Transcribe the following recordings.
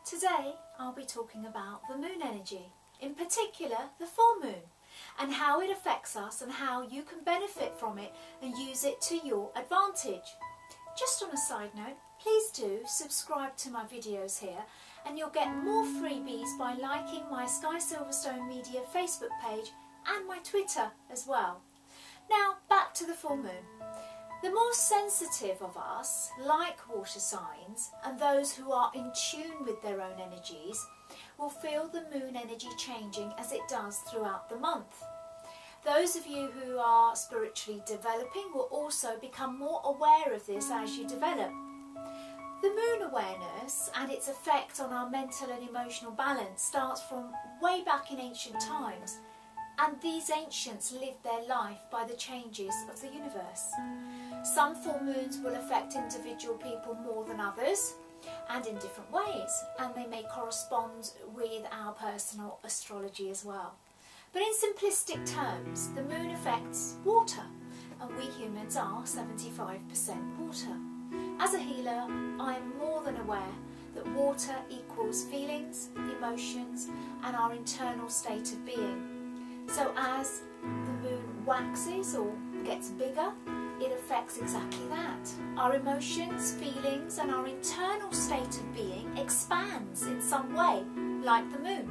Today I'll be talking about the moon energy, in particular the full moon, and how it affects us and how you can benefit from it and use it to your advantage. Just on a side note, please do subscribe to my videos here and you'll get more freebies by liking my Sky Silverstone Media Facebook page and my Twitter as well. Now back to the full moon. The more sensitive of us, like water signs, and those who are in tune with their own energies, will feel the moon energy changing as it does throughout the month. Those of you who are spiritually developing will also become more aware of this as you develop. The moon awareness and its effect on our mental and emotional balance starts from way back in ancient times, and these ancients lived their life by the changes of the universe. Some full moons will affect individual people more than others and in different ways, and they may correspond with our personal astrology as well. But in simplistic terms, the moon affects water, and we humans are 75% water. As a healer, I am more than aware that water equals feelings, emotions, and our internal state of being. So as the moon waxes or gets bigger, it affects exactly that. Our emotions, feelings, and our internal state of being expands in some way, like the moon.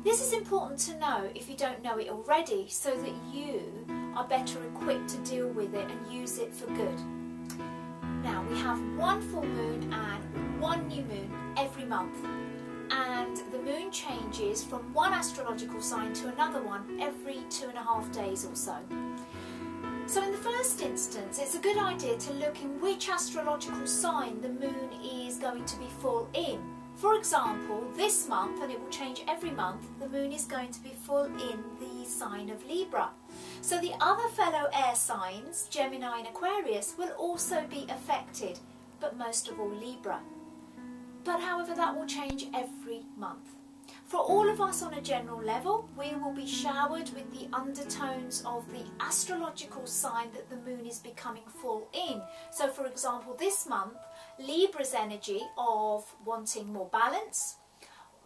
This is important to know if you don't know it already, so that you are better equipped to deal with it and use it for good. Now, we have one full moon and one new moon every month, and the moon changes from one astrological sign to another one every 2.5 days or so. So in the first instance, it's a good idea to look in which astrological sign the moon is going to be full in. For example, this month, and it will change every month, the moon is going to be full in the sign of Libra. So the other fellow air signs, Gemini and Aquarius, will also be affected, but most of all Libra. But however, that will change every month. For all of us on a general level, we will be showered with the undertones of the astrological sign that the moon is becoming full in. So for example, this month, Libra's energy of wanting more balance,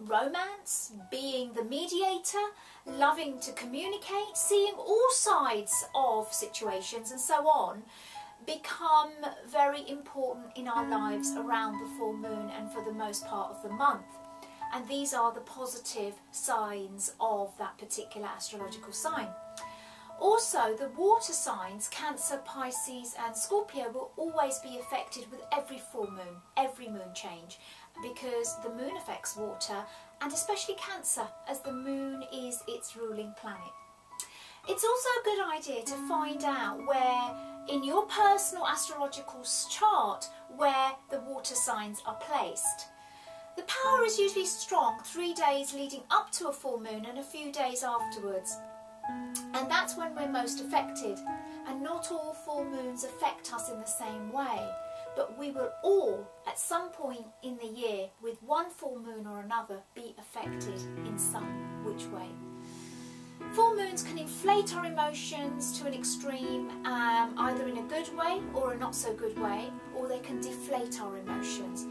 romance, being the mediator, loving to communicate, seeing all sides of situations and so on, become very important in our lives around the full moon and for the most part of the month. And these are the positive signs of that particular astrological sign. Also, the water signs, Cancer, Pisces and Scorpio, will always be affected with every full moon, every moon change, because the moon affects water, and especially Cancer, as the moon is its ruling planet. It's also a good idea to find out where in your personal astrological chart where the water signs are placed. The power is usually strong 3 days leading up to a full moon and a few days afterwards. And that's when we're most affected. And not all full moons affect us in the same way, but we will all, at some point in the year, with one full moon or another, be affected in some which way. Full moons can inflate our emotions to an extreme, either in a good way or a not so good way, or they can deflate our emotions.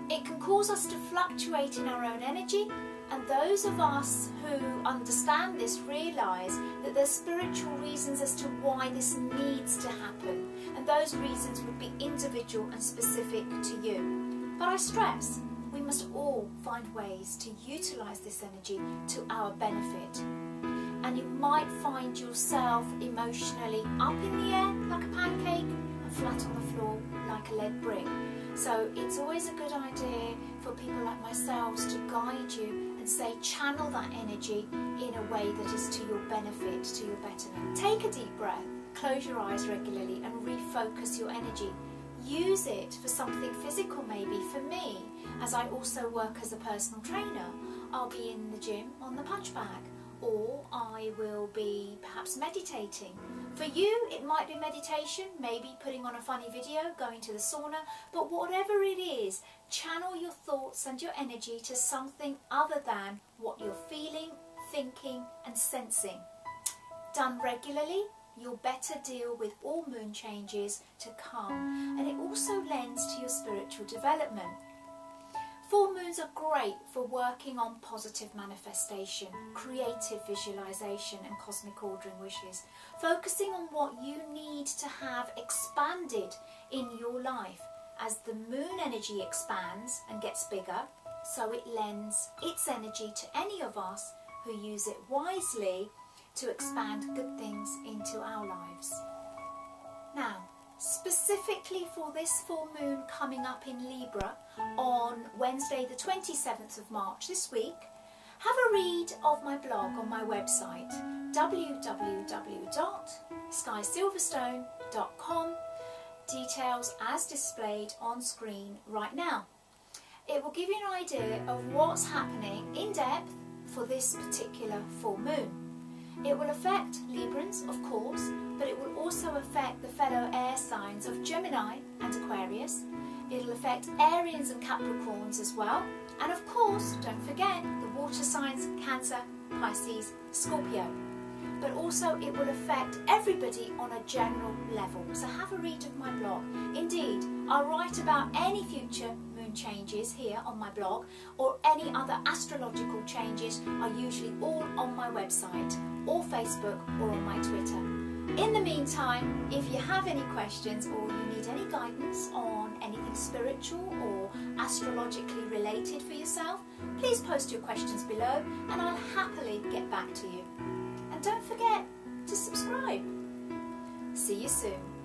It can cause us to fluctuate in our own energy, and those of us who understand this realise that there's spiritual reasons as to why this needs to happen, and those reasons would be individual and specific to you. But I stress, we must all find ways to utilise this energy to our benefit. And you might find yourself emotionally up in the air like a pancake and flat on the floor like a lead brick. So it's always a good idea for people like myself to guide you and say channel that energy in a way that is to your benefit, to your betterment. Take a deep breath, close your eyes regularly and refocus your energy. Use it for something physical maybe. For me, as I also work as a personal trainer, I'll be in the gym on the punch bag, or I will be perhaps meditating. For you, it might be meditation, maybe putting on a funny video, going to the sauna, but whatever it is, channel your thoughts and your energy to something other than what you're feeling, thinking and sensing. Done regularly, you'll better deal with all moon changes to come, and it also lends to your spiritual development. Full moons are great for working on positive manifestation, creative visualization and cosmic ordering wishes, focusing on what you need to have expanded in your life. As the moon energy expands and gets bigger, so it lends its energy to any of us who use it wisely to expand good things into our lives. Now, specifically for this full moon coming up in Libra on Wednesday the 27th of March this week, have a read of my blog on my website www.skysilverstone.com, details as displayed on screen right now. It will give you an idea of what's happening in depth for this particular full moon. It will affect Librans, of course, but it will also affect the fellow air signs of Gemini and Aquarius. It'll affect Arians and Capricorns as well. And of course, don't forget the water signs Cancer, Pisces, Scorpio. But also it will affect everybody on a general level. So have a read of my blog. Indeed, I'll write about any future moon changes here on my blog, or any other astrological changes are usually all on my website or Facebook or on my Twitter. In the meantime, if you have any questions or you need any guidance on anything spiritual or astrologically related for yourself, please post your questions below and I'll happily get back to you. And don't forget to subscribe. See you soon.